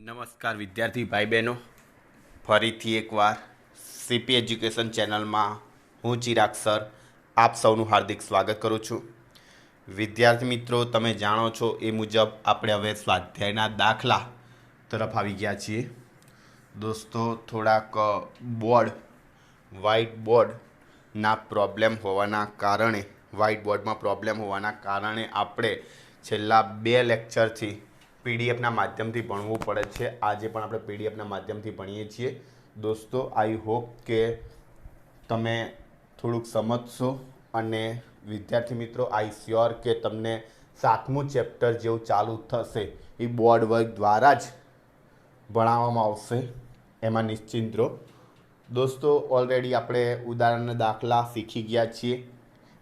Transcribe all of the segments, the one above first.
નમસ્કાર વિદ્યાર્થી ભાઈ બહેનો, ફરીથી એકવાર સીપી એજ્યુકેશન ચેનલમાં હું ચિરાગ સર આપ સૌનું હાર્દિક સ્વાગત કરું છું. વિદ્યાર્થી મિત્રો, તમે જાણો છો એ મુજબ આપણે હવે સ્વાધ્યાયના દાખલા તરફ આવી ગયા છીએ. દોસ્તો, થોડાક વ્હાઇટ બોર્ડના પ્રોબ્લેમ હોવાના કારણે આપણે છેલ્લા 2 લેક્ચરથી પીડીએફના માધ્યમથી ભણવું પડે છે. આજે પણ આપણે પીડીએફના માધ્યમથી ભણીએ છીએ. દોસ્તો, આઈ હોપ કે તમે થોડુંક સમજશો અને વિદ્યાર્થી મિત્રો, આઈ શ્યોર કે તમને 7મું ચેપ્ટર જેવું ચાલુ થશે એ બોર્ડ વર્ક દ્વારા જ ભણાવવામાં આવશે, એમાં નિશ્ચિંત રહો. દોસ્તો, ઓલરેડી આપણે ઉદાહરણના દાખલા શીખી ગયા છીએ.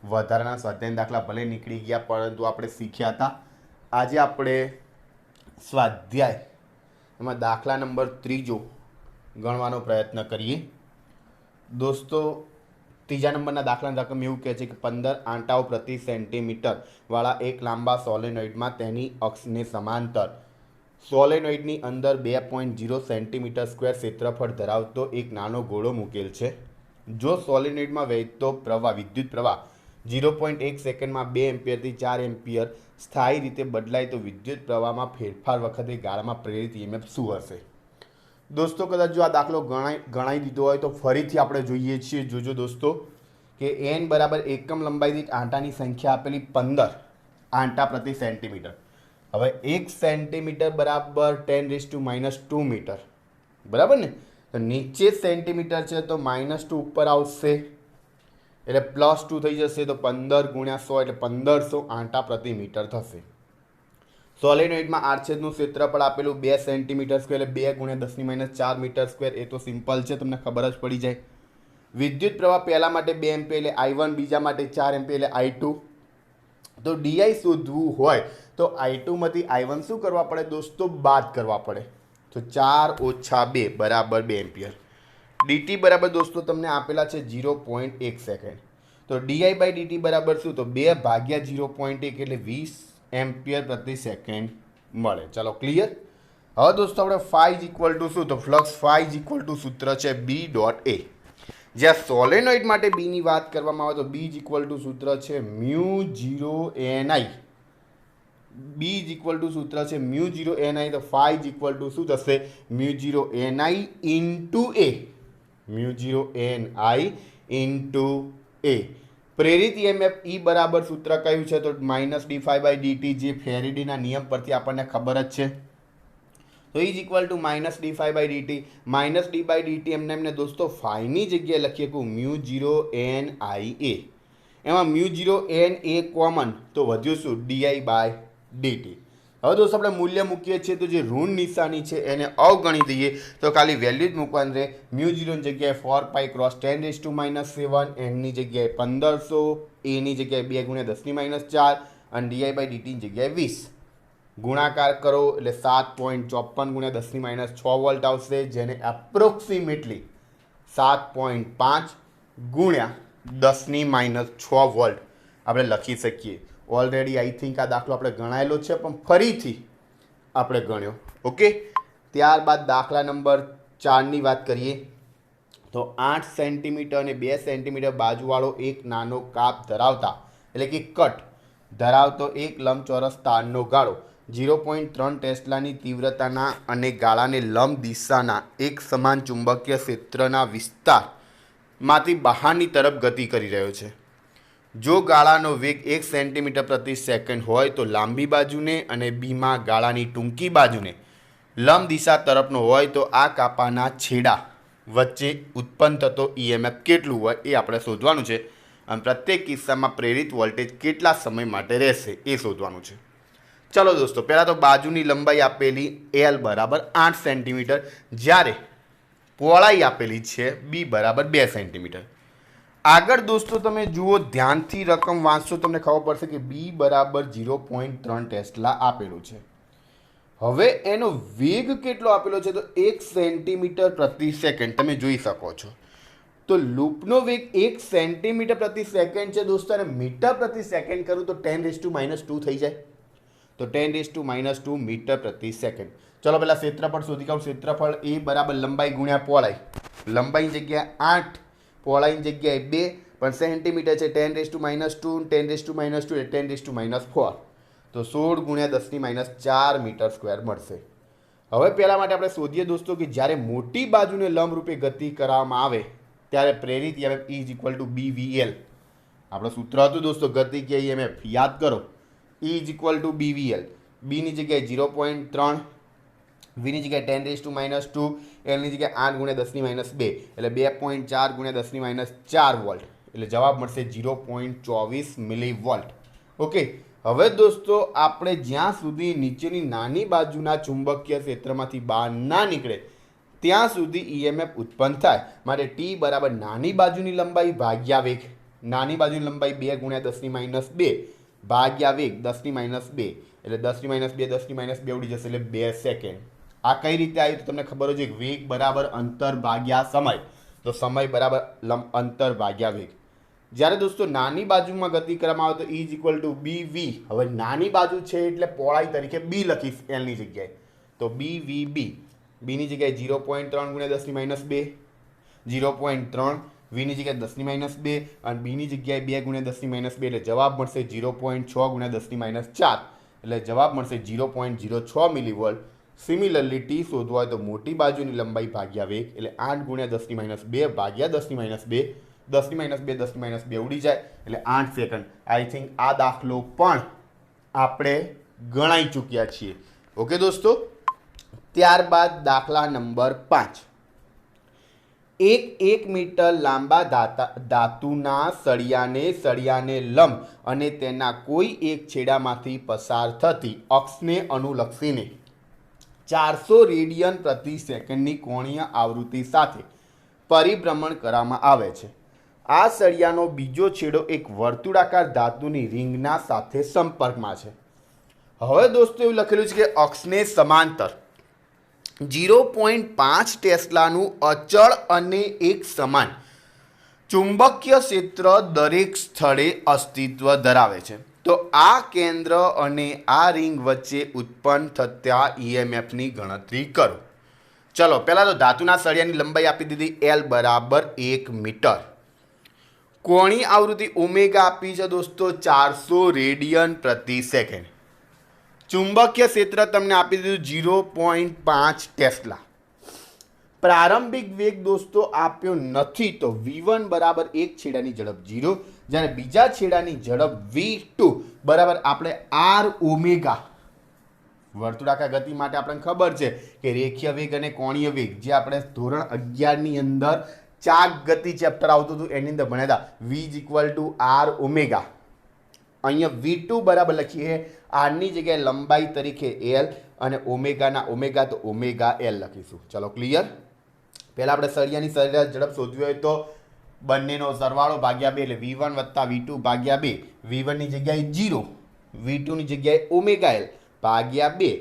વધારાના સ્વાધ્યાયના દાખલા ભલે નીકળી ગયા, પરંતુ આપણે શીખ્યા હતા. આજે આપણે સ્વાધ્યાય એમાં દાખલા નંબર 3 ગણવાનો પ્રયત્ન કરીએ. દોસ્તો, 3જા નંબરના દાખલાની રકમ એવું કહે છે કે 15 આંટાઓ પ્રતિ સેન્ટીમીટર વાળા એક લાંબા સોલેનોઇડમાં તેની અક્ષને સમાંતર સોલેનોઇડની અંદર 2.0 સેન્ટીમીટર સ્ક્વેર ક્ષેત્રફળ ધરાવતો એક નાનો ગોળો મૂકેલ છે. જો સોલેનોઇડમાં વહેતો વિદ્યુત પ્રવાહ 0.1 સેકન્ડમાં 2 એમ્પિયરથી 4 એમ્પિયર સ્થાયી રીતે બદલાય તો વિદ્યુત પ્રવાહમાં ફેરફાર વખતે ગાળામાં પ્રેરિત ઈએમએફ શું હશે? દોસ્તો, કદાચ જો આ દાખલો ગણાઈ દીધો હોય તો ફરીથી આપણે જોઈએ છીએ. જોજો દોસ્તો કે n બરાબર એકમ લંબાઈ દીઠ આંટાની સંખ્યા આપેલી 15 આંટા પ્રતિ સેન્ટીમીટર. હવે 1 સેન્ટીમીટર બરાબર 10⁻² મીટર, બરાબર ને? તો નીચે સેન્ટીમીટર છે તો -2 ઉપર આવશે એટલે +2 થઈ જશે. તો 15 × 100 એટલે 1500 આંટા પ્રતિ મીટર થશે. સોલેનોઇડમાં આડછેદનું ક્ષેત્રફળ આપેલું 2 સેન્ટીમીટર સ્ક્વેર એટલે 2 × 10⁻⁴ મીટર સ્ક્વેર. એ તો સિમ્પલ છે, તમને ખબર જ પડી જાય. વિદ્યુત પ્રવાહ પહેલા માટે 2 એમ્પિયર એટલે I1, બીજા માટે 4 એમ્પિયર એટલે I2. તો ડીઆઈ શોધવું હોય તો I2 માંથી I1 શું કરવા પડે દોસ્તો? બાદ કરવા પડે. તો 4 - 2 બરાબર 2 એમ્પિયર. dt બરાબર દોસ્તો તમને આપેલા છે 0.1 સેકન્ડ. તો di/dt બરાબર શું? તો 2 ભાગ્યા 0.1 એટલે 20 એમ્પિયર પ્રતિ સેકન્ડ મળે. ચાલો, ક્લિયર? હવે દોસ્તો આપણે શું? તો ફ્લક્સ સૂત્ર છે B.A. જ્યાં સોલેનોઇડ માટે B ની વાત કરવામાં આવે તો B સૂત્ર છે μ0ni. સૂત્ર છે μ0ni. તો શું થશે? μ0ni × A. પ્રેરિત EMF E બરાબર સૂત્ર કયું છે? તો -dϕ/dt, જે ફેરેડેના નિયમ પરથી આપણને ખબર જ છે. તો E -dϕ/dt. -d/dt એમને દોસ્તો ફાઈની જગ્યાએ લખીએ કે μ0ni. એમાં μ0na કોમન, તો વધ્યું શું? di/dt. હવે દોસ્તો આપણે મૂલ્ય મૂકીએ છીએ તો જે ઋણ નિશાની છે એને અવગણી દઈએ તો ખાલી વેલ્યુ જ મૂકવાની રહે. μ0 ની જગ્યાએ 4π × 10⁻⁷, n ની જગ્યાએ 1500, a ની જગ્યાએ 2 × 10⁻⁴ અને di/dt ની જગ્યાએ 20. ગુણાકાર કરો એટલે 7.54 × 10⁻⁶ વોલ્ટ આવશે, જેને એપ્રોક્સિમેટલી 7.5 × 10⁻⁶ વોલ્ટ આપણે લખી શકીએ. ઓલરેડી આઈ થિંક આ દાખલો આપણે ગણાયેલો છે, પણ ફરીથી આપણે ગણ્યો. ઓકે, ત્યારબાદ દાખલા નંબર 4ની વાત કરીએ તો 8 સેન્ટીમીટર અને 2 સેન્ટીમીટર બાજુવાળો એક નાનો કાપ ધરાવતા એટલે કે કટ ધરાવતો એક લંબચોરસ તારનો ગાળો 0.3 ટેસ્લાની તીવ્રતાના અને ગાળાને લંબ દિશાના એક સમાન ચુંબકીય ક્ષેત્રના વિસ્તારમાંથી બહારની તરફ ગતિ કરી રહ્યો છે. જો ગાળાનો વેગ 1 સેન્ટીમીટર પ્રતિ સેકન્ડ હોય તો લાંબી બાજુને અને બીમાં ગાળાની ટૂંકી બાજુને લંબ દિશા તરફનો હોય તો આ કાપાના છેડા વચ્ચે ઉત્પન્ન થતો EMF કેટલું હોય એ આપણે શોધવાનું છે. અને પ્રત્યેક કિસ્સામાં પ્રેરિત વોલ્ટેજ કેટલા સમય માટે રહેશે એ શોધવાનું છે. ચલો દોસ્તો, પહેલાં તો બાજુની લંબાઈ આપેલી L બરાબર 8 સેન્ટીમીટર, જ્યારે પહોળાઈ આપેલી છે B બરાબર 2 સેન્ટીમીટર. આગળ દોસ્તો તમે જુઓ, ધ્યાનથી રકમ વાંચશો તમને ખબર પડશે કે B બરાબર 0.3 ટેસ્લા આપેલું છે. હવે એનો વેગ કેટલો આપેલો છે? તો 1 સેન્ટીમીટર પ્રતિ સેકન્ડ. તમે જોઈ શકો છો. તો લૂપનો વેગ 1 સેન્ટીમીટર પ્રતિ સેકન્ડ છે દોસ્તો, અને મીટર પ્રતિ સેકન્ડ કરું તો 10⁻² થઈ જાય. તો 10⁻²મીટર પ્રતિ સેકન્ડ. ચલો પહેલાં ક્ષેત્રફળ શોધી કાઢું. ક્ષેત્રફળ એ બરાબર લંબાઈ ગુણ્યા પહોળાઈ. લંબાઈની જગ્યાએ 8, પહોળાઈની જગ્યાએ 2, પણ સેન્ટીમીટર છે 10⁻², 10⁻² એટલે 10⁻4. તો 16 × 10⁻4 મીટર સ્ક્વેર મળશે. હવે પહેલા માટે આપણે શોધીએ દોસ્તો કે જ્યારે મોટી બાજુને લંબરૂપે ગતિ કરવામાં આવે ત્યારે પ્રેરિત EMF E=BVL. આપણું સૂત્ર હતું દોસ્તો ગતિકીય EMF, યાદ કરો. E=BVL. બીની જગ્યાએ 0.3, વીની જગ્યાએ 10⁻², એલની જગ્યાએ 8 × 10⁻2 એટલે 2.4 × 10⁻4 વોલ્ટ. એટલે જવાબ મળશે 0.24 મિલીવોલ્ટ. ઓકે. હવે દોસ્તો આપણે જ્યાં સુધી નીચેની નાની બાજુના ચુંબકીય ક્ષેત્રમાંથી બહાર ના નીકળે ત્યાં સુધી EMF ઉત્પન્ન થાય. માટે T બરાબર નાની બાજુની લંબાઈ ભાગ્યા વેગ. નાની બાજુની લંબાઈ 2 × 10⁻2 ભાગ્યા વેગ 10⁻2 એટલે 10⁻2 10⁻2 ઉડી જશે એટલે 2 સેકન્ડ. આ કઈ રીતે આવ્યું તો તમને ખબર હોય છે. વેગ બરાબર અંતર ભાગ્યા સમય. તો સમય બરાબર અંતર ભાગ્યા વેગ. જ્યારે દોસ્તો નાની બાજુમાં ગતિ કરવામાં આવે તો E=BV. હવે નાની બાજુ છે એટલે પહોળાઈ તરીકે B લખીશ Lની જગ્યાએ. તો BVB. બીની જગ્યાએ 0.3 × 10⁻2, 0.3, વીની જગ્યાએ 10⁻2 અને બીની જગ્યાએ 2 × 10⁻2 એટલે જવાબ મળશે 0.6 × 10⁻4 એટલે જવાબ મળશે 0.06 મિલીવોલ્ટ. સિમિલરલી T શોધવા હોય તો મોટી બાજુની લંબાઈ ભાગ્યા વેગ એટલે 8 × 10⁻2 ભાગ્યા 10⁻2 10⁻2 10⁻2 ઉડી જાય એટલે 8 સેકન્ડ. આઈ થિંક આ દાખલો પણ આપણે ગણાઈ ચૂક્યા છીએ. ઓકે દોસ્તો. ત્યારબાદ દાખલા નંબર 5. 1 મીટર લાંબા ધાતુના સળિયાને લંબ અને તેના કોઈ એક છેડામાંથી પસાર થતી અક્ષને અનુલક્ષીને 400 રેડિયન પ્રતિ સેકન્ડની કોણીય આવૃત્તિ સાથે પરિભ્રમણ કરવામાં આવે છે. આ સળિયાનો બીજો છેડો એક વર્તુળાકાર ધાતુની રિંગના સાથે સંપર્કમાં છે. હવે દોસ્તો એવું લખેલું છે કે અક્ષને સમાંતર 0.5 ટેસ્લાનું અચળ અને એક સમાન ચુંબકીય ક્ષેત્ર દરેક સ્થળે અસ્તિત્વ ધરાવે છે. તો આ કેન્દ્ર અને આ રિંગ વચ્ચે ઉત્પન્ન થતા EMFની ગણતરી કરો. ચલો પહેલાં તો ધાતુના સળિયાની લંબાઈ આપી દીધી L બરાબર 1 મીટર. કોણી આવૃત્તિ ઓમેગા આપી છે દોસ્તો 400 રેડિયન પ્રતિ સેકન્ડ. ચુંબકીય ક્ષેત્ર તમને આપી દીધું 0.5 ટેસ્લા. પ્રારંભિક વેગ દોસ્તો આપ્યો નથી તો V1 બરાબર એક છેડાની ઝડપ 0, જ્યારે બીજા છેડાની ઝડપ V2 બરાબર આપણે R ઓમેગા. વર્તુળાકાર ગતિ માટે આપણને ખબર છે કે રેખીય વેગ અને કોણીય વેગ જે આપણે ધોરણ 11ની અંદર ચાક ગતિ ચેપ્ટર આવતું હતું એની અંદર ભણ્યા હતા. V R omega. અહીંયા V2 બરાબર લખીએ આરની જગ્યાએ લંબાઈ તરીકે L અને ઓમેગાના ઓમેગા તો ઓમેગા L લખીશું. ચલો ક્લિયર. પહેલાં આપણે સળિયાની સરેરાશ ઝડપ શોધવી હોય તો બંનેનો સરવાળો ભાગ્યા 2 એટલે V1 વત્તા V2 ભાગ્યા 2. V1ની જગ્યાએ 0, V2ની જગ્યાએ ઓમેગા L ભાગ્યા 2.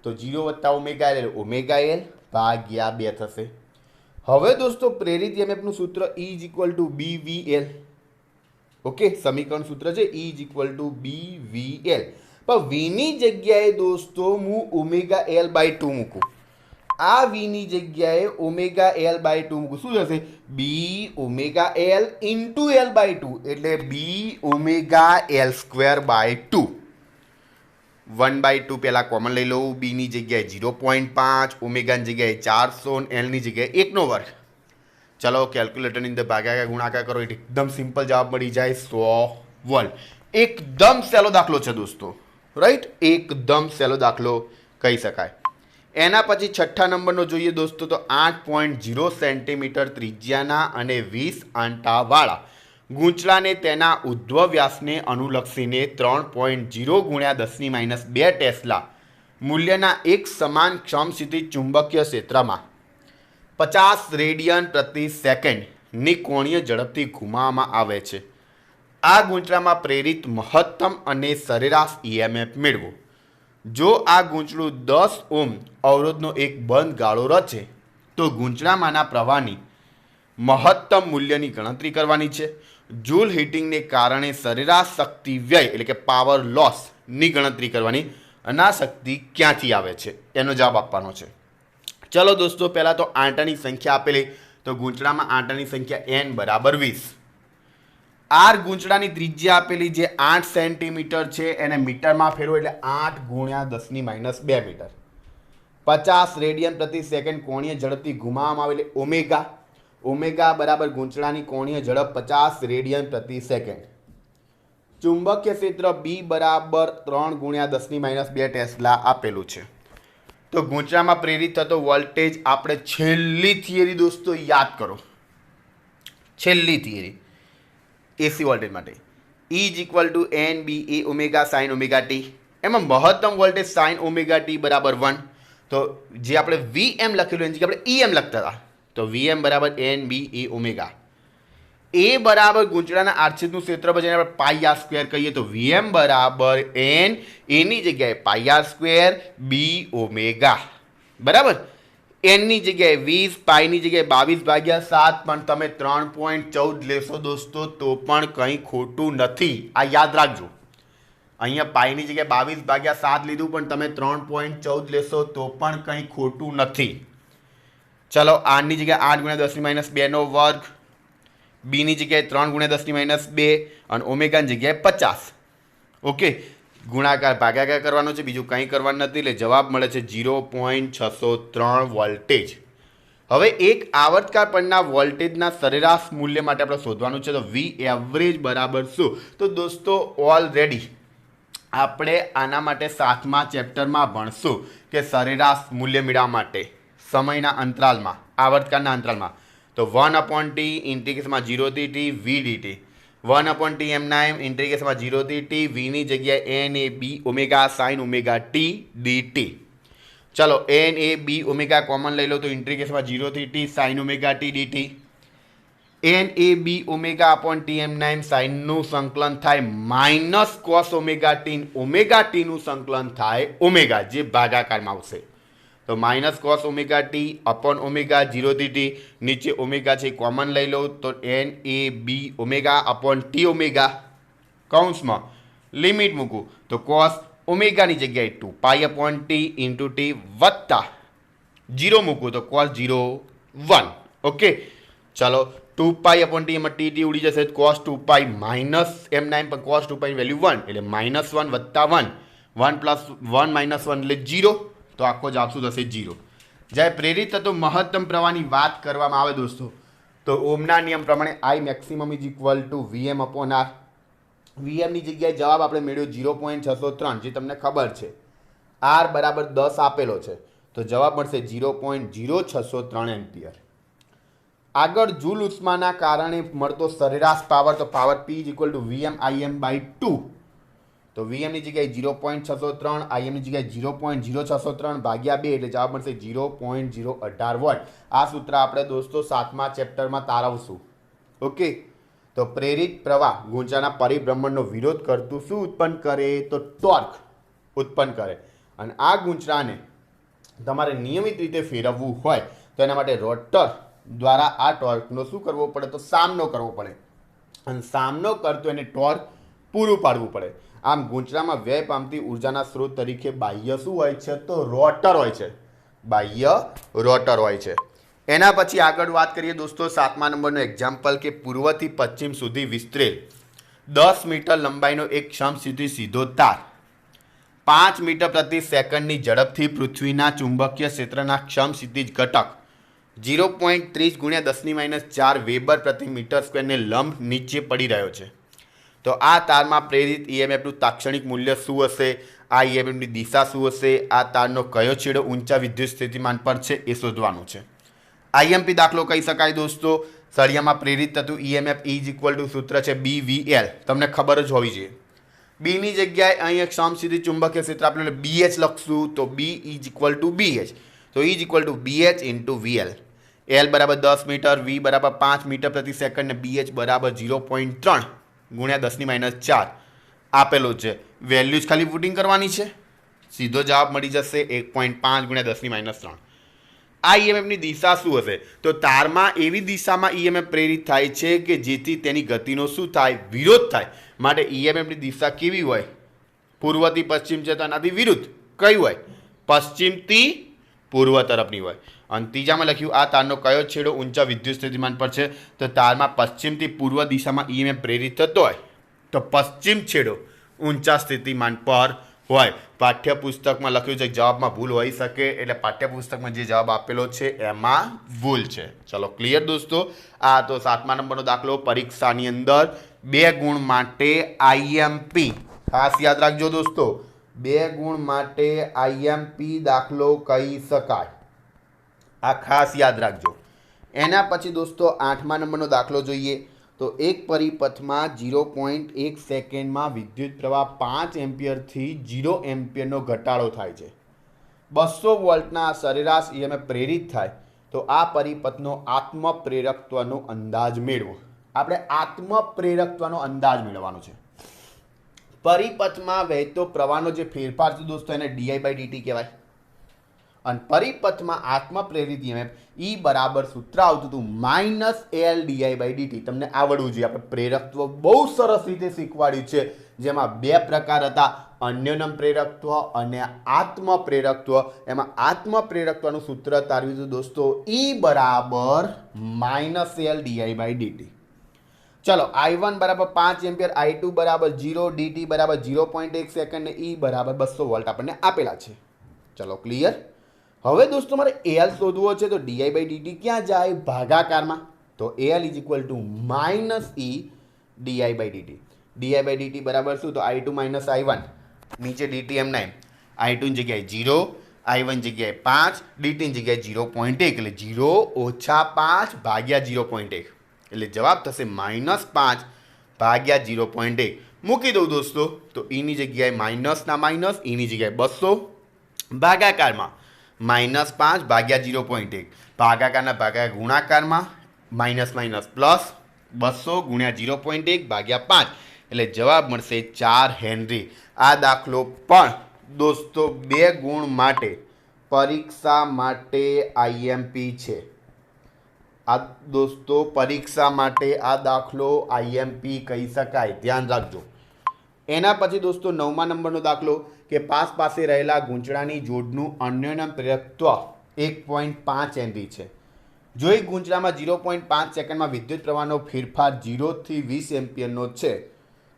તો 0 વત્તા ઓમેગા L એટલે ઓમેગા L ભાગ્યા 2 થશે. હવે દોસ્તો પ્રેરિત EMFનું સૂત્ર E=BVL. ઓકે. સમીકરણ સૂત્ર છે E=BVL. પણ વીની જગ્યાએ દોસ્તો હું ઓમેગા L/2 મૂકું. આ વીની જગ્યાએ ઓમેગા L/2 મૂકું. શું થશે? B omega L into L/2 એટલે B ઓમેગા L²/2. 1/2 પહેલાં કોમન લઈ લઉં. બીની જગ્યાએ 0.5, ઓમેગાની જગ્યાએ 400, એલની જગ્યાએ 1/2. ચલો કેલ્ક્યુલેટરની અંદર ભાગાકાર ગુણાકાર કરો એટલે એકદમ સિમ્પલ જવાબ મળી જાય 100 વોલ્ટ. એકદમ સહેલો દાખલો છે દોસ્તો. રાઈટ. એકદમ સહેલો દાખલો કહી શકાય. એના પછી છઠ્ઠા નંબરનો જોઈએ દોસ્તો તો 8.0 સેન્ટીમીટર ત્રિજ્યાના અને 20 આંટાવાળા ગૂંચળાને તેના ઉધ્વ વ્યાસને અનુલક્ષીને 3.0 × 10⁻2 ટેસ્લા મૂલ્યના એક સમાન સમસ્થિતિ ચુંબકીય ક્ષેત્રમાં 50 રેડિયન પ્રતિ સેકન્ડની કોણીય ઝડપથી ઘુમાવવામાં આવે છે. આ ગૂંચળામાં પ્રેરિત મહત્તમ અને સરેરાશ EMF મેળવો. જો આ ગૂંચળું 10 ઓહ્મ અવરોધનો એક બંધ ગાળો રચે તો ગૂંચળામાંના પ્રવાહની મહત્તમ મૂલ્યની ગણતરી કરવાની છે. જૂલ હીટિંગને કારણે સરેરાશ શક્તિ વ્યય એટલે કે પાવર લોસની ગણતરી કરવાની અને આ શક્તિ ક્યાંથી આવે છે એનો જવાબ આપવાનો છે. ચલો દોસ્તો, પહેલાં તો આંટાની સંખ્યા આપેલી, તો ગૂંચળામાં આંટાની સંખ્યા n બરાબર 20. આર ગૂંચળાની ત્રિજ્યા આપેલી જે 8 સેન્ટીમીટર છે એને મીટરમાં ફેરવો એટલે 8 ગુણ્યા 10⁻2 મીટર. 50 રેડિયન પ્રતિ સેકન્ડ કોણીય ઝડપથી ઘુમાવવામાં આવે એટલે ઓમેગા. ઓમેગા બરાબર ગૂંચળાની કોણીય ઝડપ 50 રેડિયન પ્રતિ સેકન્ડ. ચુંબકીય ક્ષેત્ર બી બરાબર 3 ગુણ્યા 10⁻2 ટેસ્લા આપેલું છે. તો ગૂંચળામાં પ્રેરિત થતો વોલ્ટેજ આપણે છેલ્લી થિયરી દોસ્તો યાદ કરો. છેલ્લી થિયરી એસી વોલ્ટેજ માટે E = NBA omega sine omega T. એમાં મહત્તમ વોલ્ટેજ સાઇન ઓમેગા ટી બરાબર 1. તો જે આપણે VM લખેલું એની જગ્યાએ આપણે EM લખતા હતા, તો VM બરાબર NBA ઓમેગા. એ બરાબર ગૂંચળાના આડછેદનું ક્ષેત્રફળ જેને આપણે પાઈ આર સ્ક્વેર કહીએ, તો VM બરાબર N એની જગ્યાએ પાઈ આર સ્ક્વેર બી ઓમેગા બરાબર. એનની જગ્યાએ 20, પાઈની જગ્યાએ 22/7, પણ તમે 3.14 લેશો દોસ્તો તો પણ કંઈ ખોટું નથી. આ યાદ રાખજો. અહીંયા પાઈની જગ્યાએ 22/7 લીધું, પણ તમે 3.14 લેશો તો પણ કંઈ ખોટું નથી. ચલો, આરની જગ્યાએ 8 ગુણ્યા 10⁻2 નો વર્ગ, બીની જગ્યાએ 3 ગુણ્યા 10⁻2 અને ઓમેગાની જગ્યાએ 50. ઓકે, ગુણાકાર ભાગાકાર કરવાનો છે, બીજું કંઈ કરવાનું નથી. એટલે જવાબ મળે છે 0.603 વોલ્ટેજ. હવે એક આવર્તકાર પરના વોલ્ટેજના સરેરાશ મૂલ્ય માટે આપણે શોધવાનું છે. તો V એવરેજ બરાબર શું? તો દોસ્તો ઓલરેડી આપણે આના માટે 7મા ચેપ્ટરમાં ભણશું કે સરેરાશ મૂલ્ય મેળવવા માટે સમયના અંતરાલમાં, આવર્તકારના અંતરાલમાં, તો 1/t ઇન્ટિગ્રેશનમાં 0 થી t v dt, 1/t m ઇન્ટિગ્રેશનમાં 0 થી t vની જગ્યાએ n a b omega sine omega t dt. ચલો, n a b omega common લઈ લો, તો ઇન્ટિગ્રેશનમાં 0 થી t sine omega t dt. n a b omega upon t m સાઇનનું સંકલન થાય minus cos omega t નું સંકલન થાય ઓમેગા, જે ભાગાકારમાં આવશે. તો minus cos omega T upon omega 0 થી t, નીચે ઓમેગા છે કોમન લઈ લો, તો n a b omega upon t omega, કૌંસમાં લિમિટ મૂકું તો કોસ ઓમેગાની જગ્યાએ 2 પાઈ t ઇન્ટુ t વત્તા 0 મૂકું તો કોસ 0 1. ઓકે, ચાલો, 2 પાઈ t એમાં t ઉડી જશે, કોસ 2 પાઈ માઇનસ m9 પર કોસ 2 પાઈ વેલ્યુ 1 એટલે -1 વત્તા 1, 1 પ્લસ 1 માઇનસ 1 એટલે 0. તો આખો જવાબ શું થશે? 0. જ્યારે પ્રેરિત થતો મહત્તમ પ્રવાહની વાત કરવામાં આવે દોસ્તો, તો ઓમના નિયમ પ્રમાણે I maximum = VM upon R. VMની જગ્યાએ જવાબ આપણે મેળવ્યો 0.603, જે તમને ખબર છે. R બરાબર 10 આપેલો છે, તો જવાબ મળશે 0.0603 એમ્પિયર. આગળ જૂલ ઉષ્માના કારણે મળતો સરેરાશ પાવર, તો પાવર P = VMIm/2. તો VMની જગ્યાએ 0.603, IMની જગ્યાએ 0.0603 ભાગ્યા 2 એટલે જવાબ મળશે 0.018 વોટ. આ સૂત્ર આપણે દોસ્તો 7મા ચેપ્ટરમાં તારવશું. ઓકે, તો પ્રેરિત પ્રવાહ ગૂંચળાના પરિભ્રમણનો વિરોધ કરતું શું ઉત્પન્ન કરે? તો ટોર્ક ઉત્પન્ન કરે. અને આ ગૂંચળાને તમારે નિયમિત રીતે ફેરવવું હોય તો એના માટે રોટર દ્વારા આ ટોર્કનો શું કરવો પડે? તો સામનો કરવો પડે. અને સામનો કરતો એને ટોર્ક પૂરું પાડવું પડે. આમ ગૂંચળામાં વ્યય પામતી ઉર્જાના સ્ત્રોત તરીકે બાહ્ય શું હોય છે? તો રોટર હોય છે. બાહ્ય રોટર હોય છે. એના પછી આગળ વાત કરીએ દોસ્તો 7મા નંબરનો એક્ઝામ્પલ કે પૂર્વથી પશ્ચિમ સુધી વિસ્તરેલ 10 મીટર લંબાઈનો એક સમસ્થિતિ સીધો તાર 5 મીટર પ્રતિ સેકન્ડની ઝડપથી પૃથ્વીના ચુંબકીય ક્ષેત્રના સમસ્થિતિજ ઘટક 0.30 ગુણ્યા 10⁻4 વેબર પ્રતિ મીટર સ્ક્વેરને લંબ નીચે પડી રહ્યો છે. તો આ તારમાં પ્રેરિત EMFનું તાક્ષણિક મૂલ્ય શું હશે? આ EMFની દિશા શું હશે? આ તારનો કયો છેડો ઊંચા વિદ્યુત સ્થિતિમાન પર છે એ શોધવાનું છે. IMP દાખલો કહી શકાય દોસ્તો. સળિયામાં પ્રેરિત થતું EMF E સૂત્ર છે BVL, તમને ખબર જ હોવી જોઈએ. બીની જગ્યાએ અહીં એક સમસ્થિતિ ચુંબકીય ક્ષેત્ર આપણે BH લખશું, તો B BH, તો E BH × VL. L બરાબર 10 મીટર, V બરાબર 5 મીટર પ્રતિ સેકન્ડ ને BH બરાબર 0.3 ગુણ્યા 10⁻4 આપેલો છે. વેલ્યુ જ ખાલી પુટિંગ કરવાની છે, સીધો જવાબ મળી જશે 1.5 ગુણ્યા 10⁻3. આ EMFની દિશા શું હશે? તો તારમાં એવી દિશામાં EMF પ્રેરિત થાય છે કે જેથી તેની ગતિનો શું થાય? વિરોધ થાય. માટે EMFની દિશા કેવી હોય? પૂર્વથી પશ્ચિમ છે તો એનાથી વિરુદ્ધ. કઈ હોય? પશ્ચિમથી પૂર્વ તરફની હોય. અને ત્રીજામાં લખ્યું આ તારનો કયો છેડો ઊંચા વિદ્યુત સ્થિતિમાન પર છે? તો તારમાં પશ્ચિમથી પૂર્વ દિશામાં ઈએમએફ પ્રેરિત થતો હોય તો પશ્ચિમ છેડો ઊંચા સ્થિતિમાન પર હોય. પાઠ્યપુસ્તકમાં લખ્યું છે જવાબમાં ભૂલ હોઈ શકે, એટલે પાઠ્યપુસ્તકમાં જે જવાબ આપેલો છે એમાં ભૂલ છે. ચલો ક્લિયર દોસ્તો. આ તો 7મા નંબરનો દાખલો. પરીક્ષાની અંદર 2 ગુણ માટે આઈએમપી ખાસ યાદ રાખજો દોસ્તો. 2 ગુણ માટે આઈએમપી દાખલો કહી શકાય. આ ખાસ યાદ રાખજો. એના પછી દોસ્તો 8મા નંબરનો દાખલો જોઈએ તો એક પરિપથમાં 0.1 સેકન્ડમાં વિદ્યુત પ્રવાહ 5 એમ્પિયરથી 0 એમ્પિયરનો ઘટાડો થાય છે. 200 વોલ્ટના સરેરાશ ઈએમએફ પ્રેરિત થાય તો આ પરિપથનો આત્મપ્રેરકત્વનો અંદાજ મેળવો. આપણે આત્મપ્રેરકત્વનો અંદાજ મેળવવાનો છે. પરિપથમાં વહેતો પ્રવાહનો જે ફેરફાર છે દોસ્તો એને di/dt કહેવાય. અને પરિપથમાં આત્મપ્રેરિત ઈએમએફ ઈ બરાબર સૂત્ર આવતું હતું -L di/dt. તમને આવડવું જોઈએ. આપણે પ્રેરકત્વ બહુ સરસ રીતે શીખવાડ્યું છે, જેમાં 2 પ્રકાર હતા, અન્યોન્યમ પ્રેરકત્વ અને આત્મપ્રેરકત્વ. એમાં આત્મપ્રેરકત્વનું સૂત્ર તારવ્યું હતું દોસ્તો ઈ બરાબર -L di/dt. ચલો I1 બરાબર 5 એમ્પિયર, I2 બરાબર 0, dt બરાબર 0.1 સેકન્ડ ને ઈ બરાબર 200 વોલ્ટ આપણને આપેલા છે. ચલો ક્લિયર. હવે દોસ્તો મારે L શોધવો છે તો di/dt ક્યાં જાય? ભાગાકારમાં. તો L = -E di/dt. di/dt બરાબર શું? તો I2 - I1 નીચે dt એમ નામ. I2 ની જગ્યાએ 0, I1 જગ્યાએ 5, dt ની જગ્યાએ 0.1 એટલે 0 - 5 ભાગ્યા 0.1 એટલે જવાબ થશે -5 ભાગ્યા 0.1. મૂકી દઉં દોસ્તો તો E ની જગ્યાએ માઇનસના માઇનસ, E ની જગ્યાએ 200 ભાગાકારમાં -5 ભાગ્યા 0.1 ભાગાકારના ભાગા ગુણાકારમાં માઇનસ માઇનસ પ્લસ 200 ગુણ્યા 0.1 ભાગ્યા 5 એટલે જવાબ મળશે 4 હેનરી. આ દાખલો પણ દોસ્તો 2 ગુણ માટે પરીક્ષા માટે આઈએમપી છે. આ દોસ્તો પરીક્ષા માટે આ દાખલો આઈએમપી કહી શકાય. ધ્યાન રાખજો. એના પછી દોસ્તો 9મા નંબરનો દાખલો કે પાસ પાસે રહેલા ગૂંચળાની જોડનું અન્યોન્યમ પ્રેરકત્વ 1.5 હેનરી છે. જો એક ગૂંચળામાં 0.5 સેકન્ડમાં વિદ્યુત પ્રવાહનો ફેરફાર 0 થી 20 એમ્પિયરનો છે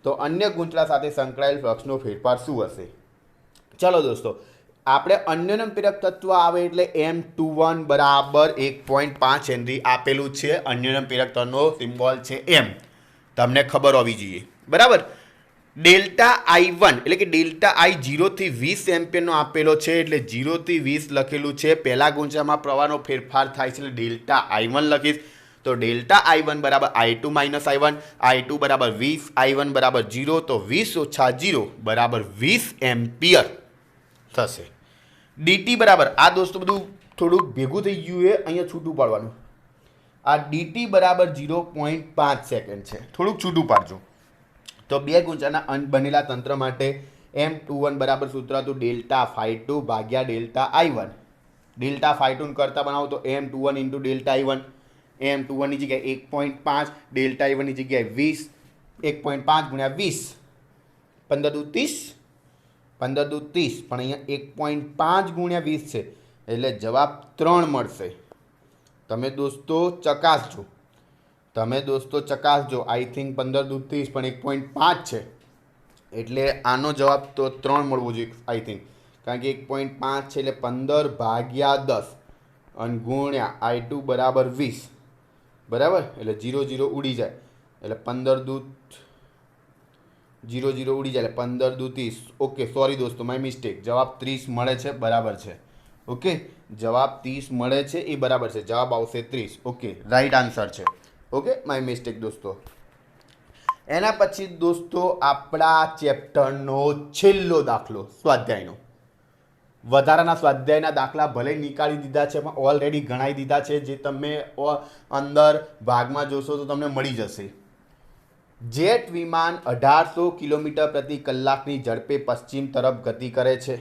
તો અન્ય ગૂંચળા સાથે સંકળાયેલ ફ્લક્સનો ફેરફાર શું હશે? ચલો દોસ્તો આપણે અન્યોન્યમ પ્રેરક તત્વ આવે એટલે M21 બરાબર 1.5 હેનરી આપેલું છે. અન્યોન્યમ પ્રેરક તત્વનો સિમ્બોલ છે M. તમને ખબર હોવી જોઈએ બરાબર. ડેલ્ટા I1 એટલે કે ડેલ્ટા I 0 થી 20 એમ્પિયરનો આપેલો છે એટલે 0 થી 20 લખેલું છે. પહેલા ગૂંચળામાં પ્રવાહનો ફેરફાર થાય છે એટલે ડેલ્ટા I1 લખીશ. તો ડેલ્ટા I1 બરાબર I2 - I1, I2 બરાબર 20, I1 બરાબર 0 તો 20 - 0 બરાબર 20 એમ્પિયર થશે. dt બરાબર આ દોસ્તો બધું થોડુંક ભેગું થઈ ગયું એ અહીંયા છૂટું પાડવાનું. આ dt બરાબર 0.5 સેકન્ડ છે. થોડુંક છૂટું પાડજો. તો 2 ગૂંચળાના બનેલા તંત્ર માટે M21 બરાબર સૂત્ર હતું ડેલ્ટા ∅2 ભાગ્યા ડેલ્ટા I1. ડેલ્ટા ∅2 કરતા બનાવો તો M21 × ડેલ્ટા I1. M21 ની જગ્યાએ 1.5, ડેલ્ટા I1 ની જગ્યાએ 20, 1.5 ગુણ્યા 20 15 દુ 30, 15 દુ 30 પણ અહીંયા 1.5 ગુણ્યા 20 છે એટલે જવાબ 3 મળશે. તમે દોસ્તો ચકાસજો. આઈ થિંક 15 દુ 30 પણ 1.5 છે એટલે આનો જવાબ તો 3 મળવો જોઈએ આઈ થિંક, કારણ કે 1.5 છે એટલે 15 ભાગ્યા 10 અને ગુણ્યા I2 બરાબર 20 બરાબર એટલે 0 0 ઉડી જાય એટલે 15 દુ 0 0 ઉડી જાય એટલે 15 દુ 30. ઓકે સોરી દોસ્તો માય મિસ્ટેક. જવાબ 30 મળે છે બરાબર છે. ઓકે જવાબ 30 મળે છે એ બરાબર છે. જવાબ આવશે 30. ઓકે રાઈટ આન્સર છે. ઓકે માય મિસ્ટેક દોસ્તો. એના પછી દોસ્તો આપણા ચેપ્ટરનો છેલ્લો દાખલો સ્વાધ્યાયનો. વધારાના સ્વાધ્યાયના દાખલા ભલે નીકાળી દીધા છે પણ ઓલરેડી ગણાવી દીધા છે. જે તમે અંદર ભાગમાં જોશો તો તમને મળી જશે. જેટ વિમાન 1800 કિલોમીટર પ્રતિ કલાકની ઝડપે પશ્ચિમ તરફ ગતિ કરે છે.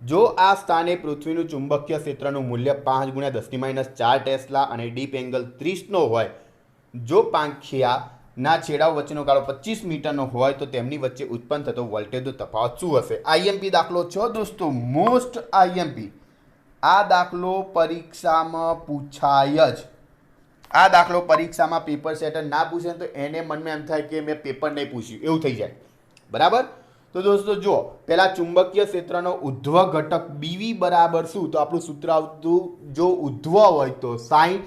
જો આ સ્થાને પૃથ્વીનું ચુંબકીય ક્ષેત્રનું મૂલ્ય 5 × 10⁻⁴ ટેસ્લા અને ડીપ એંગલ 30 નો હોય, જો પાંખિયા ના છેડાઓ વચ્ચેનો ગાળો 25 મીટરનો હોય તો તેમની વચ્ચે ઉત્પન્ન થતો વોલ્ટેજનો તફાવત શું હશે? આઈએમપી દાખલો છે દોસ્તો, મોસ્ટ આઈએમપી. આ દાખલો પરીક્ષામાં પૂછાય જ. આ દાખલો પરીક્ષામાં પેપર સેટર ના પૂછે તો એને મનમાં એમ થાય કે મેં પેપર નહીં પૂછ્યું એવું થઈ જાય. બરાબર? તો દોસ્તો જો પેલા ચુંબકીય ક્ષેત્રનો ઉધ્વ ઘટક બીવી બરાબર શું? તો આપણું સૂત્ર આવતું, જો ઉધ્વ હોય તો સાઇન,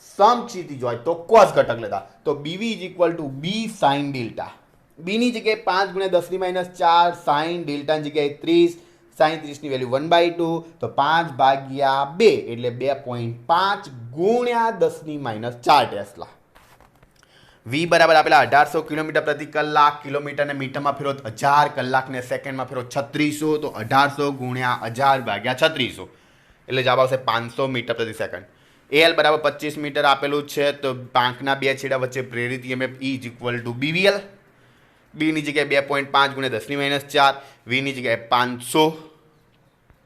સમક્ષિતિજ હોય તો કોસ ઘટક લેતા. તો B V is equal to B sine delta. બીની જગ્યાએ 5 ગુણ્યા 10⁻4, સાઇન ડેલ્ટાની જગ્યાએ 30, સાઇન 30ની વેલ્યુ 1/2, તો 5/2 એટલે 2.5 ગુણ્યા 10⁻4 ટેસ્લા. વી બરાબર આપેલા 1800 કિલોમીટર પ્રતિ કલાક, કિલોમીટરને મીટરમાં ફેરવો 1000, કલાકને સેકન્ડમાં ફેરવો 3600, તો 1800 ગુણ્યા 1000 ભાગ્યા 3600 એટલે જવાબ આવશે 500 મીટર પ્રતિ સેકન્ડ. એલ બરાબર 25 મીટર આપેલું છે, તો પાંખના બે છેડા વચ્ચે પ્રેરિત EMF E is equal two BVL. બીની જગ્યાએ 2.5 ગુણ્યા 10⁻4, વીની જગ્યાએ 500,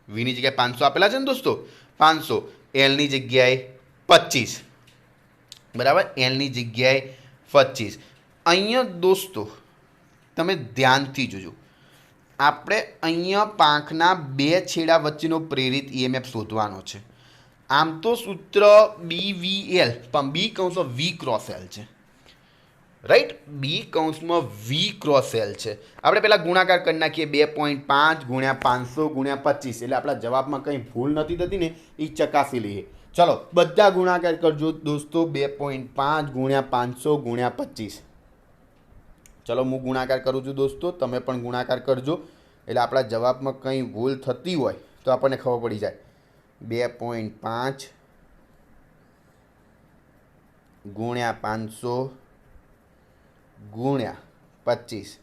વીની જગ્યાએ 500 આપેલા છે ને દોસ્તો, 500, એલની જગ્યાએ 25, બરાબર, એલની જગ્યાએ 25. અહીંયા દોસ્તો તમે ધ્યાનથી જોજો, આપણે અહીંયા પાંખના બે છેડા વચ્ચેનો પ્રેરિત EMF શોધવાનો છે. આમ તો સૂત્ર BVL, પણ બી કૌંસમાં વી ક્રોસ એલ છે, રાઈટ? બી કૌંસમાં વી ક્રોસ એલ છે. આપણે પહેલાં ગુણાકાર કરી નાખીએ, 2.5 ગુણ્યા 500 ગુણ્યા 25 એટલે આપણા જવાબમાં કંઈ ભૂલ નથી થતી ને, એ ચકાસી લઈએ. ચલો બધા ગુણાકાર કરજો દોસ્તો. 2.5 ગુણ્યા 500 ગુણ્યા 25. ચલો હું ગુણાકાર કરું છું દોસ્તો, તમે પણ ગુણાકાર કરજો એટલે આપણા જવાબમાં કંઈ ભૂલ થતી હોય તો આપણને ખબર પડી જાય. 2.5 ગુણ્યા 500 ગુણ્યા 25,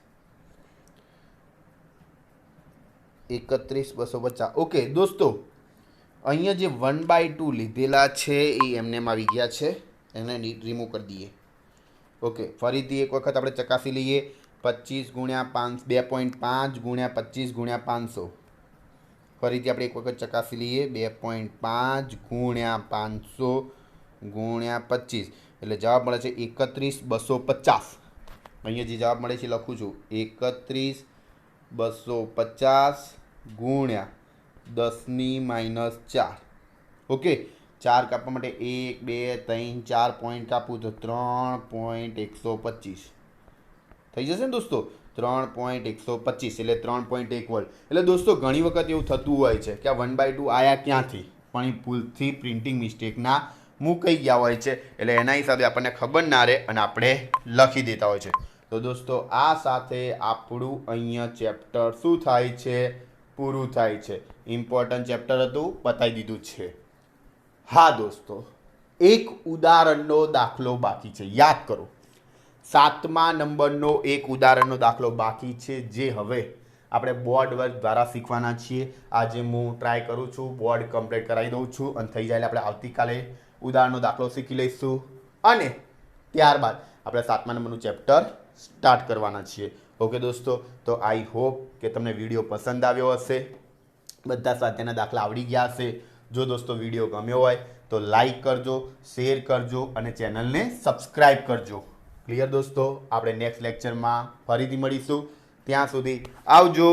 31,250. ઓકે દોસ્તો, અહીંયા જે 1/2 લીધેલા છે એ એમને આવી ગયા છે, એને રિમૂવ કરી દઈએ. ઓકે, ફરીથી એક વખત આપણે ચકાસી લઈએ. 25 ગુણ્યા 2.5 ગુણ્યા 25 ગુણ્યા 500. ફરીથી આપણે એક વખત ચકાસી લઈએ. 2.5 ગુણ્યા 500 ગુણ્યા 25 એટલે જવાબ મળે છે 31,250. અહીંયા જે જવાબ મળે છે લખું છું, 31,250 ગુણ્યા 10⁻4. ઓકે, 4 કાપવા માટે 1 2 3 4 પોઈન્ટ કાપવું તો 3.125 થઈ જશે ને દોસ્તો. 3.125 એટલે 3.1 વોલ્ટ. એટલે દોસ્તો ઘણી વખત એવું થતું હોય છે કે આ 1/2 આયા ક્યાંથી, પણ એ ભૂલથી પ્રિન્ટિંગ મિસ્ટેકના મૂકાઈ ગયા હોય છે, એટલે એના હિસાબે આપણને ખબર ના રહે અને આપણે લખી દેતા હોય છે. તો દોસ્તો આ સાથે આપણું અહીંયા ચેપ્ટર શું થાય છે? પૂરું થાય છે. ઇમ્પોર્ટન્ટ ચેપ્ટર હતું, બતાવી દીધું છે. હા દોસ્તો, એક ઉદાહરણનો દાખલો બાકી છે, યાદ કરો. 7મા નંબરનો એક ઉદાહરણનો દાખલો બાકી છે, જે હવે આપણે બોર્ડ વર્ક દ્વારા શીખવાના છીએ. આજે હું ટ્રાય કરું છું, બોર્ડ કમ્પ્લીટ કરાવી દઉં છું અને થઈ જાય આપણે આવતીકાલે ઉદાહરણનો દાખલો શીખી લઈશું અને ત્યારબાદ આપણે 7મા નંબરનું ચેપ્ટર સ્ટાર્ટ કરવાના છીએ. ઓકે દોસ્તો, તો આઈ હોપ કે તમને વિડીયો પસંદ આવ્યો હશે, બધા સ્વાધ્યાયના દાખલા આવડી ગયા હશે. જો દોસ્તો વિડીયો ગમ્યો હોય તો લાઈક કરજો, શેર કરજો અને ચેનલને સબસ્ક્રાઈબ કરજો. ક્લિયર દોસ્તો? આપણે નેક્સ્ટ લેક્ચરમાં ફરીથી મળીશું. ત્યાં સુધી આવજો.